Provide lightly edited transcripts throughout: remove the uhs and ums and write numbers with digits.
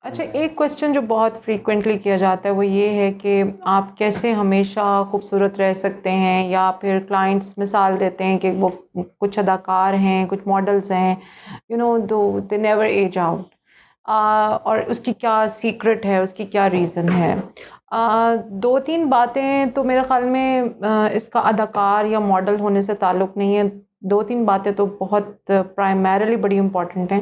اچھا، ایک کویشچن جو بہت فریکوینٹلی کیا جاتا ہے وہ یہ ہے کہ آپ کیسے ہمیشہ خوبصورت رہ سکتے ہیں، یا پھر کلائنٹس مثال دیتے ہیں کہ وہ کچھ اداکار ہیں، کچھ ماڈلز ہیں، دو دے نیور ایج آؤٹ، اور اس کی کیا سیکرٹ ہے، اس کی کیا ریزن ہے؟ دو تین باتیں تو میرے خیال میں اس کا اداکار یا ماڈل ہونے سے تعلق نہیں ہے. دو تین باتیں تو بہت پرائمریلی بڑی امپورٹنٹ ہیں،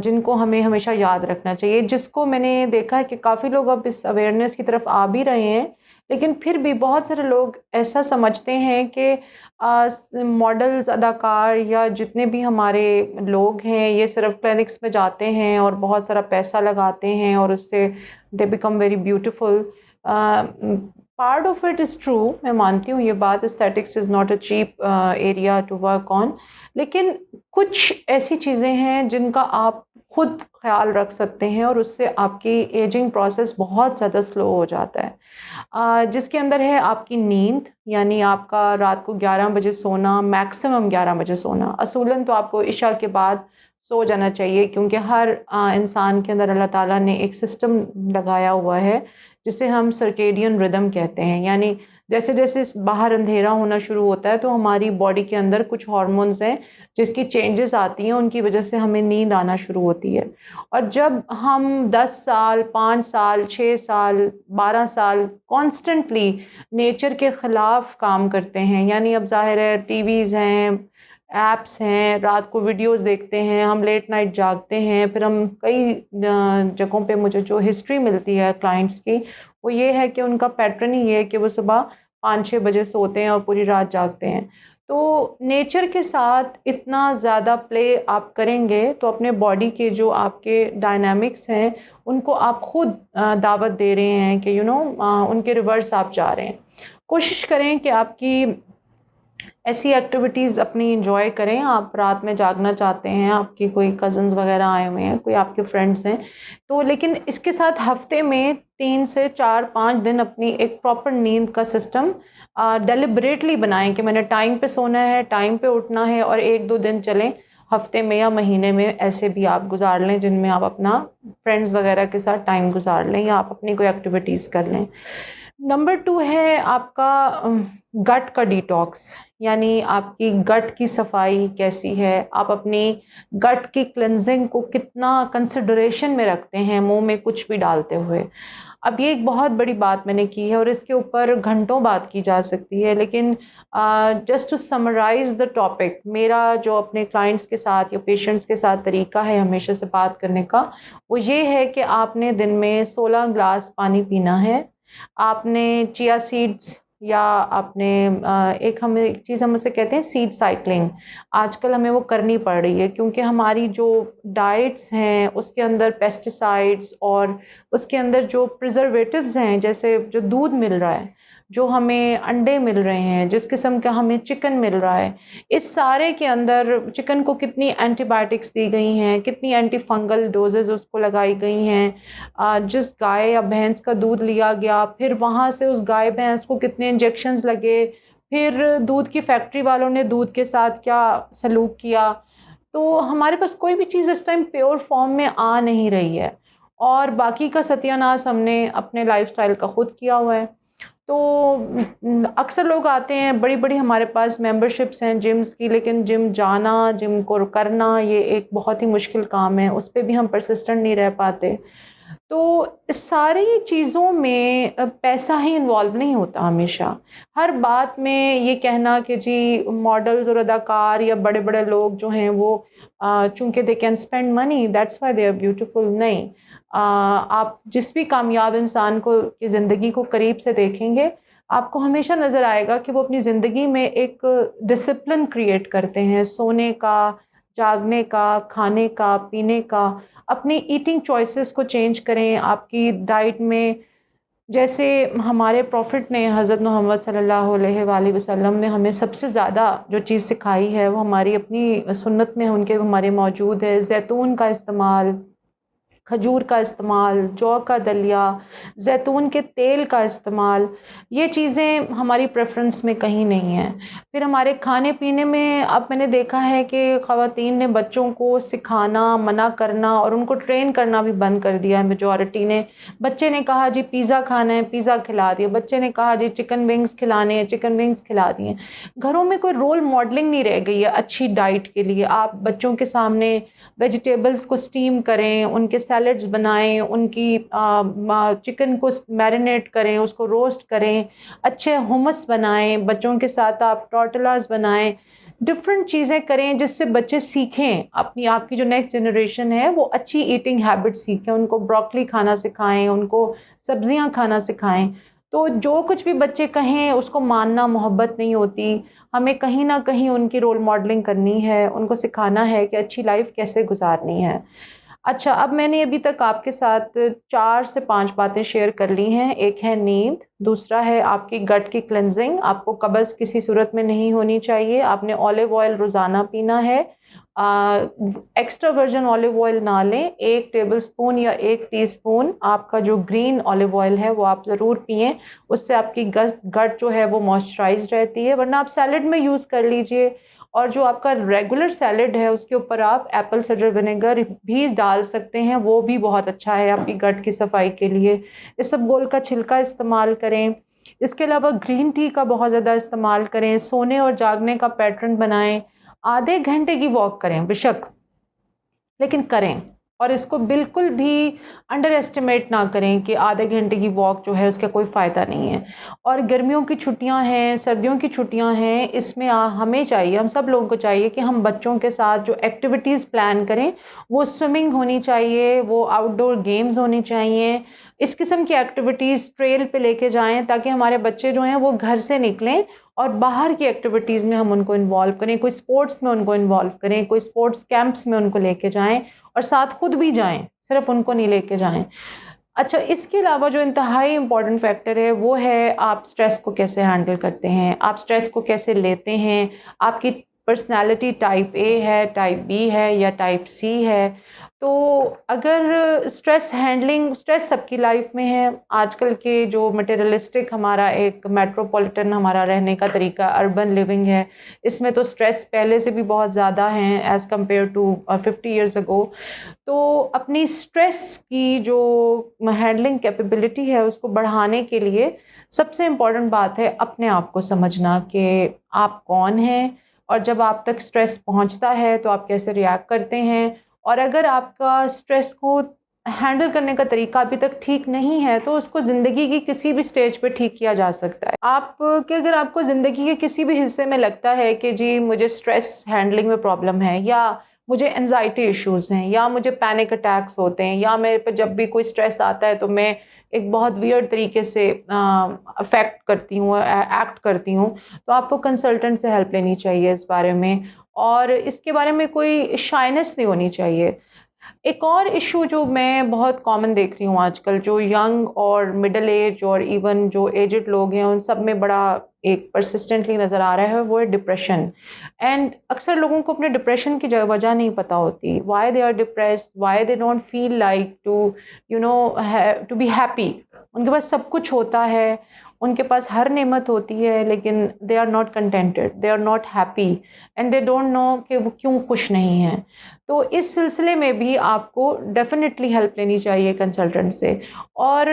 جن کو ہمیں ہمیشہ یاد رکھنا چاہیے. جس کو میں نے دیکھا ہے کہ کافی لوگ اب اس اویئرنیس کی طرف آ بھی رہے ہیں، لیکن پھر بھی بہت سارے لوگ ایسا سمجھتے ہیں کہ ماڈلز، اداکار یا جتنے بھی ہمارے لوگ ہیں یہ صرف کلینکس میں جاتے ہیں اور بہت سارا پیسہ لگاتے ہیں اور اس سے they become very beautiful. Part of it is true, میں مانتی ہوں یہ بات، aesthetics is not a cheap area to work on, لیکن کچھ ایسی چیزیں ہیں جن کا آپ خود خیال رکھ سکتے ہیں اور اس سے آپ کی ایجنگ پروسیس بہت زیادہ سلو ہو جاتا ہے. جس کے اندر ہے آپ کی نیند، یعنی آپ کا رات کو 11 بجے سونا، میکسیمم 11 بجے سونا. اصولاً تو آپ کو عشاء کے بعد سو جانا چاہیے، کیونکہ ہر انسان کے اندر اللہ تعالیٰ نے ایک سسٹم لگایا ہوا ہے جسے ہم سرکیڈین ردم کہتے ہیں. یعنی جیسے جیسے باہر اندھیرا ہونا شروع ہوتا ہے تو ہماری باڈی کے اندر کچھ ہارمونز ہیں جس کی چینجز آتی ہیں، ان کی وجہ سے ہمیں نیند آنا شروع ہوتی ہے. اور جب ہم 10 سال، 5 سال، 6 سال، 12 سال کانسٹنٹلی نیچر کے خلاف کام کرتے ہیں، یعنی اب ظاہر ہے ٹی ویز ہیں، ایپس ہیں، رات کو ویڈیوز دیکھتے ہیں، ہم لیٹ نائٹ جاگتے ہیں، پھر ہم کئی جگہوں پہ مجھے جو ہسٹری ملتی ہے کلائنٹس کی وہ یہ ہے کہ ان کا پیٹرن ہی یہ ہے کہ وہ صبح 5-6 بجے سوتے ہیں اور پوری رات جاگتے ہیں. تو نیچر کے ساتھ اتنا زیادہ پلے آپ کریں گے تو اپنے باڈی کے جو آپ کے ڈائنامکس ہیں ان کو آپ خود دعوت دے رہے ہیں کہ ان کے ریورس آپ جا رہے ہیں. کوشش کریں کہ آپ کی ایسی ایکٹیویٹیز اپنی انجوائے کریں. آپ رات میں جاگنا چاہتے ہیں، آپ کی کوئی کزنز وغیرہ آئے ہوئے ہیں، کوئی آپ کے فرینڈس ہیں تو، لیکن اس کے ساتھ ہفتے میں 3 سے 4-5 دن اپنی ایک پراپر نیند کا سسٹم ڈیلیبریٹلی بنائیں کہ میں نے ٹائم پہ سونا ہے، ٹائم پہ اٹھنا ہے، اور 1-2 دن چلیں ہفتے میں یا مہینے میں ایسے بھی آپ گزار لیں جن میں آپ اپنا فرینڈز وغیرہ کے ساتھ ٹائم گزار لیں یا آپ اپنی کوئی ایکٹیویٹیز کر لیں. نمبر 2 ہے آپ کا گٹ کا ڈیٹاکس، یعنی آپ کی گٹ کی صفائی کیسی ہے، آپ اپنی گٹ کی کلینزنگ کو کتنا کنسیڈریشن میں رکھتے ہیں منہ میں کچھ بھی ڈالتے ہوئے. اب یہ ایک بہت بڑی بات میں نے کی ہے اور اس کے اوپر گھنٹوں بات کی جا سکتی ہے، لیکن just to summarize the topic, میرا جو اپنے کلائنٹس کے ساتھ یا پیشنٹس کے ساتھ طریقہ ہے ہمیشہ سے بات کرنے کا وہ یہ ہے کہ آپ نے دن میں 16 گلاس پانی پینا ہے. آپ نے چیا سیڈز، یا آپ نے ایک چیز ہم اسے کہتے ہیں سیڈ سائیکلنگ، آج کل ہمیں وہ کرنی پڑ رہی ہے کیونکہ ہماری جو ڈائٹس ہیں اس کے اندر پیسٹیسائڈز اور اس کے اندر جو پریزرویٹیوز ہیں، جیسے جو دودھ مل رہا ہے، جو ہمیں انڈے مل رہے ہیں، جس قسم کا ہمیں چکن مل رہا ہے، اس سارے کے اندر چکن کو کتنی اینٹی بائیوٹکس دی گئی ہیں، کتنی اینٹی فنگل ڈوزز اس کو لگائی گئی ہیں. جس گائے یا بھینس کا دودھ لیا گیا پھر وہاں سے اس گائے بھینس کو کتنے انجیکشنز لگے، پھر دودھ کی فیکٹری والوں نے دودھ کے ساتھ کیا سلوک کیا. تو ہمارے پاس کوئی بھی چیز اس ٹائم پیور فارم میں آ نہیں رہی ہے، اور باقی کا ستیہ ناش ہم نے اپنے لائف سٹائل کا خود کیا ہوا ہے. تو اکثر لوگ آتے ہیں، بڑی بڑی ہمارے پاس ممبرشپس ہیں جمز کی، لیکن جم جانا، جم کو کرنا یہ ایک بہت ہی مشکل کام ہے، اس پہ بھی ہم پرسسٹنٹ نہیں رہ پاتے. تو اس ساری چیزوں میں پیسہ ہی انوالو نہیں ہوتا ہمیشہ. ہر بات میں یہ کہنا کہ جی ماڈلز اور اداکار یا بڑے بڑے لوگ جو ہیں وہ چونکہ they can spend money that's why they are beautiful, نہیں. آپ جس بھی کامیاب انسان کو کی زندگی کو قریب سے دیکھیں گے آپ کو ہمیشہ نظر آئے گا کہ وہ اپنی زندگی میں ایک ڈسپلن کریٹ کرتے ہیں، سونے کا، جاگنے کا، کھانے کا، پینے کا. اپنی ایٹنگ چوائسیز کو چینج کریں آپ کی ڈائٹ میں. جیسے ہمارے پروفٹ نے، حضرت محمد صلی اللہ علیہ وآلہ وسلم نے ہمیں سب سے زیادہ جو چیز سکھائی ہے وہ ہماری اپنی سنت میں ان کے ہمارے موجود ہے، زیتون کا استعمال، کھجور کا استعمال، جو کا دلیا، زیتون کے تیل کا استعمال، یہ چیزیں ہماری پریفرنس میں کہیں نہیں ہیں۔ پھر ہمارے کھانے پینے میں اب میں نے دیکھا ہے کہ خواتین نے بچوں کو سکھانا، منع کرنا اور ان کو ٹرین کرنا بھی بند کر دیا ہے میجورٹی نے۔ بچے نے کہا جی پیزا کھانا ہے، پیزا کھلا دیا، بچے نے کہا جی چکن ونگز کھلانے ہیں، چکن ونگز کھلا دیے۔ گھروں میں کوئی رول ماڈلنگ نہیں رہ گئی ہے اچھی ڈائٹ کے لیے۔ آپ بچوں کے سامنے ویجیٹیبلز کو سٹیم کریں، ان کے سیلڈز بنائیں، ان کی چکن کو میرینیٹ کریں، اس کو روسٹ کریں، اچھے ہمس بنائیں، بچوں کے ساتھ آپ ٹورٹلاز بنائیں، ڈفرینٹ چیزیں کریں جس سے بچے سیکھیں، آپ کی جو نیکسٹ جنریشن ہے وہ اچھی ایٹنگ ہیبٹ سیکھیں، ان کو بروکلی کھانا سکھائیں، ان کو سبزیاں کھانا سکھائیں۔ تو جو کچھ بھی بچے کہیں اس کو ماننا محبت نہیں ہوتی، ہمیں کہیں نہ کہیں ان کی رول ماڈلنگ کرنی ہے، ان کو سکھانا ہے کہ اچھی لائف کیسے گزارنی ہے۔ اچھا، اب میں نے ابھی تک آپ کے ساتھ 4 سے 5 باتیں شیئر کر لی ہیں۔ ایک ہے نیند، دوسرا ہے آپ کی گٹ کی کلینزنگ، آپ کو قبض کسی صورت میں نہیں ہونی چاہیے، آپ نے اولیو آئل روزانہ پینا ہے، ایکسٹرا ورجن اولیو آئل نہ لیں، 1 ٹیبل سپون یا 1 ٹی سپون آپ کا جو گرین اولیو آئل ہے وہ آپ ضرور پئیں، اس سے آپ کی گٹ جو ہے وہ موئسچرائز رہتی ہے، ورنہ آپ سیلڈ میں یوز کر لیجئے، اور جو آپ کا ریگولر سیلڈ ہے اس کے اوپر آپ ایپل سائڈر ونیگر بھی ڈال سکتے ہیں، وہ بھی بہت اچھا ہے آپ کی گٹ کی صفائی کے لیے۔ اسبگول کا چھلکا استعمال کریں۔ اس کے علاوہ گرین ٹی کا بہت زیادہ استعمال کریں، سونے اور جاگنے کا پیٹرن بنائیں، آدھے گھنٹے کی واک کریں بشک، لیکن کریں، اور اس کو بالکل بھی انڈر ایسٹیمیٹ نہ کریں کہ آدھے گھنٹے کی واک جو ہے اس کا کوئی فائدہ نہیں ہے۔ اور گرمیوں کی چھٹیاں ہیں، سردیوں کی چھٹیاں ہیں، اس میں ہمیں چاہیے، ہم سب لوگوں کو چاہیے کہ ہم بچوں کے ساتھ جو ایکٹیویٹیز پلان کریں وہ سوئمنگ ہونی چاہیے، وہ آؤٹ ڈور گیمز ہونی چاہیے، اس قسم کی ایکٹیویٹیز ٹریل پہ لے کے جائیں تاکہ ہمارے بچے جو ہیں وہ گھر سے نکلیں اور باہر کی ایکٹیویٹیز میں ہم ان کو انوالو کریں، کوئی سپورٹس میں ان کو انوالو کریں، کوئی سپورٹس کیمپس میں ان کو لے کے جائیں، اور ساتھ خود بھی جائیں، صرف ان کو نہیں لے کے جائیں۔ اچھا، اس کے علاوہ جو انتہائی امپورٹنٹ فیکٹر ہے وہ ہے آپ سٹریس کو کیسے ہینڈل کرتے ہیں، آپ سٹریس کو کیسے لیتے ہیں، آپ کی پرسنالٹی ٹائپ اے ہے، ٹائپ بی ہے یا ٹائپ سی ہے۔ تو اگر سٹریس ہینڈلنگ، سٹریس سب کی لائف میں ہے، آج کل کے جو مٹیریلسٹک ہمارا ایک میٹروپولیٹن ہمارا رہنے کا طریقہ اربن لیونگ ہے، اس میں تو سٹریس پہلے سے بھی بہت زیادہ ہیں as compare to 50 years ago. تو اپنی سٹریس کی جو ہینڈلنگ کیپیبلٹی ہے اس کو بڑھانے کے لیے سب سے امپورٹنٹ بات ہے اپنے آپ کو سمجھنا کہ آپ کون ہیں، اور جب آپ تک سٹریس پہنچتا ہے تو آپ کیسے ریئیکٹ کرتے ہیں، اور اگر آپ کا سٹریس کو ہینڈل کرنے کا طریقہ ابھی تک ٹھیک نہیں ہے تو اس کو زندگی کی کسی بھی سٹیج پہ ٹھیک کیا جا سکتا ہے۔ اگر آپ کو زندگی کے کسی بھی حصے میں لگتا ہے کہ جی مجھے سٹریس ہینڈلنگ میں پرابلم ہے، یا مجھے انزائٹی ایشوز ہیں، یا مجھے پینک اٹیکس ہوتے ہیں، یا میرے پہ جب بھی کوئی سٹریس آتا ہے تو میں ایک بہت ویئرڈ طریقے سے افیکٹ کرتی ہوں، ایکٹ کرتی ہوں، تو آپ کو کنسلٹنٹ سے ہیلپ لینی چاہیے اس بارے میں، اور اس کے بارے میں کوئی شائنس نہیں ہونی چاہیے۔ ایک اور ایشو جو میں بہت کامن دیکھ رہی ہوں آج کل، جو ینگ اور مڈل ایج اور ایون جو ایجڈ لوگ ہیں ان سب میں بڑا ایک پرسسٹنٹلی نظر آ رہا ہے، وہ ہے ڈپریشن۔ اینڈ اکثر لوگوں کو اپنے ڈپریشن کی وجہ نہیں پتہ ہوتی، why they are depressed, why they don't feel like to be happy. ان کے پاس سب کچھ ہوتا ہے، ان کے پاس ہر نعمت ہوتی ہے، لیکن they are not contented, they are not happy, and they don't know کہ وہ کیوں خوش نہیں ہیں۔ تو اس سلسلے میں بھی آپ کو ڈیفینیٹلی ہیلپ لینی چاہیے کنسلٹنٹ سے۔ اور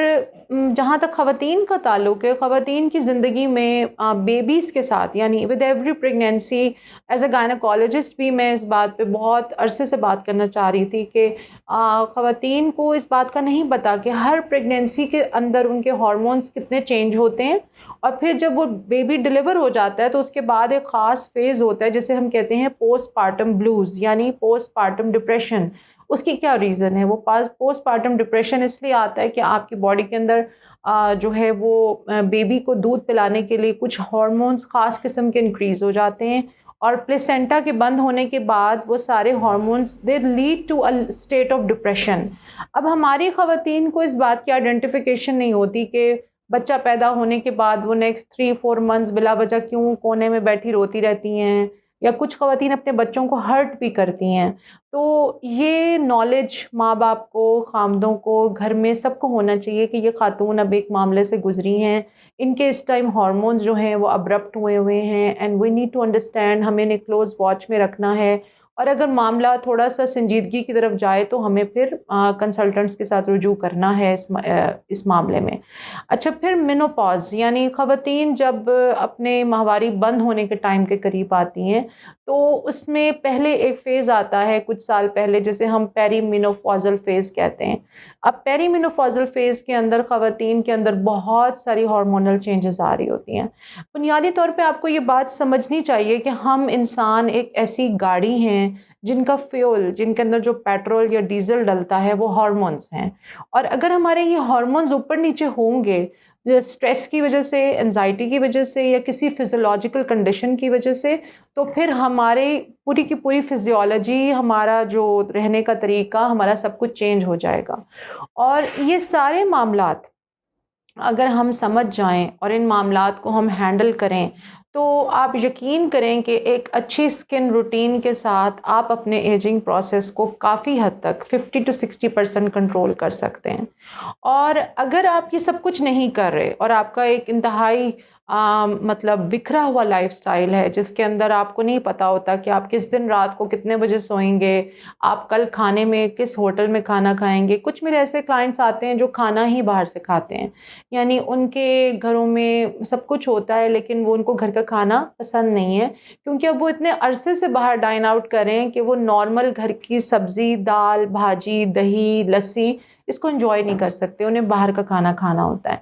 جہاں تک خواتین کا تعلق ہے، خواتین کی زندگی میں بیبیز کے ساتھ، یعنی with every pregnancy, as a gynaecologist بھی میں اس بات پہ بہت عرصے سے بات کرنا چاہ رہی تھی کہ خواتین کو اس بات کا نہیں پتہ کہ ہر پریگنینسی کے اندر ان کے ہارمونز کتنے چینج ہوتے ہیں، اور پھر جب وہ بیبی ڈیلیور ہو جاتا ہے تو اس کے بعد ایک خاص فیز ہوتا ہے جسے ہم کہتے ہیں پوسٹ پارٹم بلوز، یعنی پوسٹ پارٹم ڈپریشن۔ اس کی کیا ریزن ہے؟ وہ پوسٹ پارٹم ڈپریشن اس لیے آتا ہے کہ آپ کی باڈی کے اندر جو ہے وہ بیبی کو دودھ پلانے کے لیے کچھ ہارمونز خاص قسم کے انکریز ہو جاتے ہیں، اور پلیسینٹا کے بند ہونے کے بعد وہ سارے hormones they lead to a state of depression. اب ہماری خواتین کو اس بات کی آئیڈینٹیفیکیشن نہیں ہوتی کہ بچہ پیدا ہونے کے بعد وہ نیکسٹ 3-4 منتھس بلا وجہ کیوں کونے میں بیٹھی روتی رہتی ہیں، یا کچھ خواتین اپنے بچوں کو ہرٹ بھی کرتی ہیں. تو یہ نالج ماں باپ کو، خامدوں کو، گھر میں سب کو ہونا چاہیے کہ یہ خاتون اب ایک معاملے سے گزری ہیں، ان کے اس ٹائم ہارمونز جو ہیں وہ ابرپٹ ہوئے ہیں، and we need to understand, ہمیں انہیں کلوز واچ میں رکھنا ہے. اور اگر معاملہ تھوڑا سا سنجیدگی کی طرف جائے تو ہمیں پھر کنسلٹنٹس کے ساتھ رجوع کرنا ہے اس معاملے میں. اچھا، پھر مینوپاز یعنی خواتین جب اپنے ماہواری بند ہونے کے ٹائم کے قریب آتی ہیں تو اس میں پہلے ایک فیز آتا ہے کچھ سال پہلے جسے ہم پیری مینوپازل فیز کہتے ہیں. اب پیری مینوپازل فیز کے اندر خواتین کے اندر بہت ساری ہارمونل چینجز آ رہی ہوتی ہیں. بنیادی طور پہ آپ کو یہ بات سمجھنی چاہیے کہ ہم انسان ایک ایسی گاڑی ہیں جن کا فیول، جن کے اندر جو پیٹرول یا ڈیزل ڈلتا ہے وہ ہارمونز ہیں. اور اگر ہمارے یہ ہارمونز اوپر نیچے ہوں گے اسٹریس کی وجہ سے، انزائٹی کی وجہ سے، یا کسی فزیولوجیکل کنڈیشن کی وجہ سے، تو پھر ہمارے پوری کی پوری فزیولوجی، ہمارا جو رہنے کا طریقہ، ہمارا سب کچھ چینج ہو جائے گا. اور یہ سارے معاملات اگر ہم سمجھ جائیں اور ان معاملات کو ہم ہینڈل کریں تو آپ یقین کریں کہ ایک اچھی اسکن روٹین کے ساتھ آپ اپنے ایجنگ پروسیس کو کافی حد تک 50 to 60% کنٹرول کر سکتے ہیں. اور اگر آپ یہ سب کچھ نہیں کر رہے اور آپ کا ایک انتہائی مطلب بکھرا ہوا لائف سٹائل ہے جس کے اندر آپ کو نہیں پتا ہوتا کہ آپ کس دن رات کو کتنے بجے سوئیں گے، آپ کل کھانے میں کس ہوٹل میں کھانا کھائیں گے. کچھ میرے ایسے کلائنٹس آتے ہیں جو کھانا ہی باہر سے کھاتے ہیں، یعنی ان کے گھروں میں سب کچھ ہوتا ہے لیکن وہ ان کو گھر کا کھانا پسند نہیں ہے، کیونکہ اب وہ اتنے عرصے سے باہر ڈائن آؤٹ کر رہے ہیں کہ وہ نارمل گھر کی سبزی، دال، بھاجی، دہی، لسی اس کو انجوائے نہیں کر سکتے، انہیں باہر کا کھانا کھانا ہوتا ہے.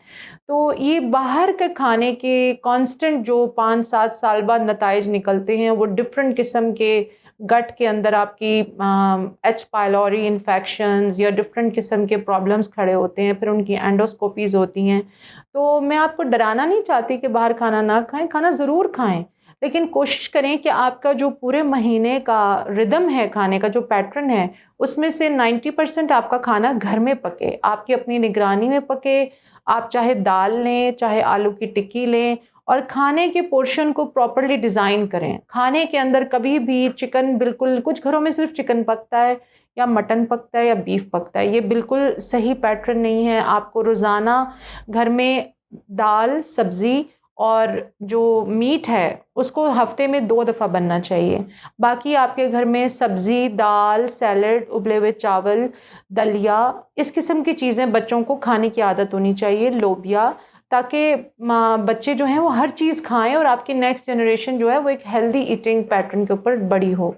تو یہ باہر کے کھانے کے کانسٹنٹ جو 5-7 سال بعد نتائج نکلتے ہیں وہ ڈفرینٹ قسم کے گٹ کے اندر آپ کی ایچ پائلوری انفیکشنز یا ڈفرینٹ قسم کے پرابلمس کھڑے ہوتے ہیں، پھر ان کی اینڈوسکوپیز ہوتی ہیں. تو میں آپ کو ڈرانا نہیں چاہتی کہ باہر کھانا نہ کھائیں، کھانا ضرور کھائیں، لیکن کوشش کریں کہ آپ کا جو پورے مہینے کا ردم ہے، کھانے کا جو پیٹرن ہے، اس میں سے 90% آپ کا کھانا گھر میں پکے، آپ کی اپنی نگرانی میں پکے. آپ چاہے دال لیں، چاہے آلو کی ٹکی لیں، اور کھانے کے پورشن کو پراپرلی ڈیزائن کریں. کھانے کے اندر کبھی بھی چکن، بالکل کچھ گھروں میں صرف چکن پکتا ہے یا مٹن پکتا ہے یا بیف پکتا ہے، یہ بالکل صحیح پیٹرن نہیں ہے. آپ کو روزانہ گھر میں دال، سبزی اور جو میٹ ہے اس کو ہفتے میں 2 دفعہ بننا چاہیے. باقی آپ کے گھر میں سبزی، دال، سیلڈ، ابلے ہوئے چاول، دلیا، اس قسم کی چیزیں بچوں کو کھانے کی عادت ہونی چاہیے، لوبیا، تاکہ بچے جو ہیں وہ ہر چیز کھائیں اور آپ کی نیکسٹ جنریشن جو ہے وہ ایک ہیلدی ایٹنگ پیٹرن کے اوپر بڑی ہو.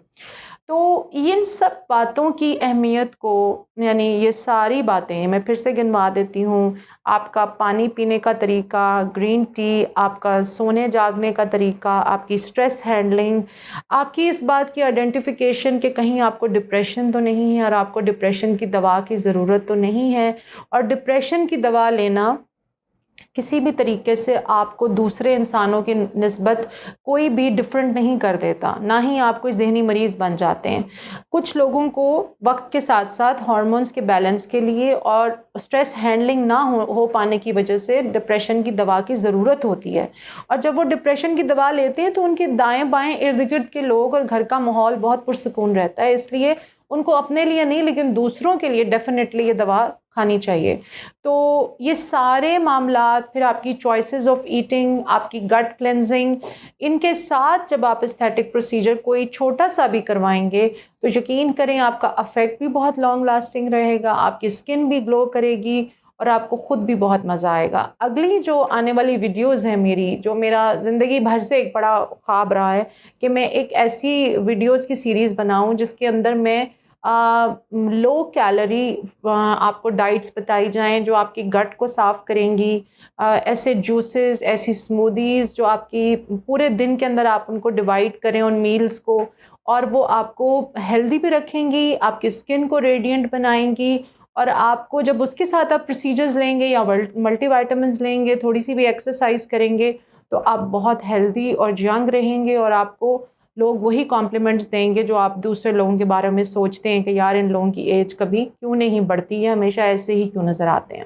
تو ان سب باتوں کی اہمیت کو، یعنی یہ ساری باتیں میں پھر سے گنوا دیتی ہوں. آپ کا پانی پینے کا طریقہ، گرین ٹی، آپ کا سونے جاگنے کا طریقہ، آپ کی سٹریس ہینڈلنگ، آپ کی اس بات کی آئیڈینٹیفیکیشن کہ کہیں آپ کو ڈپریشن تو نہیں ہے اور آپ کو ڈپریشن کی دوا کی ضرورت تو نہیں ہے. اور ڈپریشن کی دوا لینا کسی بھی طریقے سے آپ کو دوسرے انسانوں کی نسبت کوئی بھی ڈفرینٹ نہیں کر دیتا، نہ ہی آپ کوئی ذہنی مریض بن جاتے ہیں. کچھ لوگوں کو وقت کے ساتھ ساتھ ہارمونز کے بیلنس کے لیے اور سٹریس ہینڈلنگ نہ ہو پانے کی وجہ سے ڈپریشن کی دوا کی ضرورت ہوتی ہے. اور جب وہ ڈپریشن کی دوا لیتے ہیں تو ان کے دائیں بائیں ارد گرد کے لوگ اور گھر کا ماحول بہت پرسکون رہتا ہے. اس لیے ان کو اپنے لیے نہیں لیکن دوسروں کے لیے ڈیفینیٹلی یہ دوا کھانی چاہیے. تو یہ سارے معاملات، پھر آپ کی چوائسیز آف ایٹنگ، آپ کی گٹ کلینزنگ، ان کے ساتھ جب آپ استھیٹک پروسیجر کوئی چھوٹا سا بھی کروائیں گے تو یقین کریں آپ کا افیکٹ بھی بہت لانگ لاسٹنگ رہے گا، آپ کی اسکن بھی گلو کرے گی اور آپ کو خود بھی بہت مزہ آئے گا. اگلی جو آنے والی ویڈیوز ہیں میری، جو میرا زندگی بھر سے ایک بڑا خواب رہا ہے کہ میں ایک ایسی ویڈیوز کی سیریز بناؤں جس کے اندر میں لو کیلری آپ کو ڈائٹس بتائی جائیں جو آپ کی گٹ کو صاف کریں گی. ایسے جوسز، ایسی سمودیز جو آپ کی پورے دن کے اندر آپ ان کو ڈیوائڈ کریں ان میلز کو، اور وہ آپ کو ہیلدی بھی رکھیں گی، آپ کی اسکن کو ریڈینٹ بنائیں گی. اور آپ کو جب اس کے ساتھ آپ پروسیجرز لیں گے یا ملٹی وائٹامنز لیں گے، تھوڑی سی بھی ایکسرسائز کریں گے، تو آپ بہت ہیلدی اور ینگ رہیں گے. اور آپ کو لوگ وہی کمپلیمنٹس دیں گے جو آپ دوسرے لوگوں کے بارے میں سوچتے ہیں کہ یار ان لوگوں کی ایج کبھی کیوں نہیں بڑھتی ہے، ہمیشہ ایسے ہی کیوں نظر آتے ہیں.